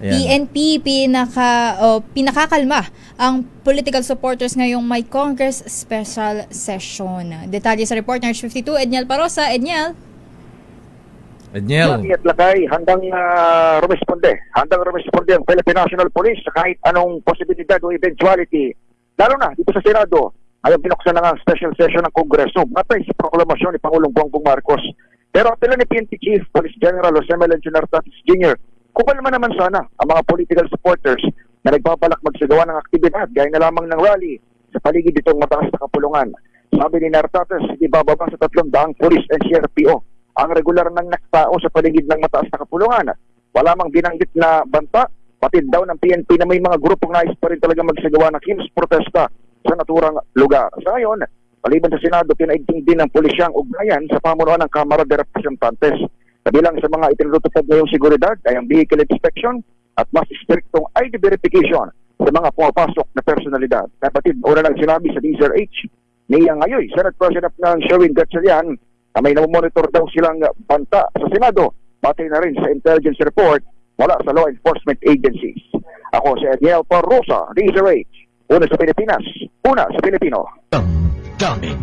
Ayan. PNP pinakakalma ang political supporters ngayong may Congress Special Session. Detalye sa report ng 52, Edniel Parosa. Edniel. Edniel. At lakay, handang rumisponde ang Philippine National Police sa kahit anong posibilidad o eventuality. Lalo na dito sa Senado, ay binuksan na nga ang special session ng Kongreso matay sa proklamasyon ni Pangulong Bongbong Marcos. Pero apela ni PNP Chief Police General Jose Melencio Nartates Jr., kumalma naman sana ang mga political supporters na nagbabalak magsagawa ng aktibidad gaya na lamang ng rally sa paligid itong mataas na kapulungan. Sabi ni Nartates, hindi bababa sa 300 police and CRPO ang regular ng naktao sa paligid ng mataas na kapulungan. Wala mang binanggit na banta, patid daw ng PNP na may mga grupong nais pa rin talaga magsagawa ng kilos protesta sa naturang lugar. Sa ngayon, maliban sa Senado, pinaigting din ng pulisyang ugnayan sa pamunuan ng Kamara de Representantes. Kabilang sa mga itinutupad ngayong seguridad ay ang vehicle inspection at mas striktong ID verification sa mga pumapasok na personalidad. Kapatid, una lang sinabi sa DZRH ni ngayon, Senate President ng Sherwin Gatchalian na may namomonitor daw silang banta sa Senado, pati na rin sa intelligence report mula sa law enforcement agencies. Ako si Edniel Parosa, DZRH. Una sa Pilipinas, una sa Pilipino. Damdamin.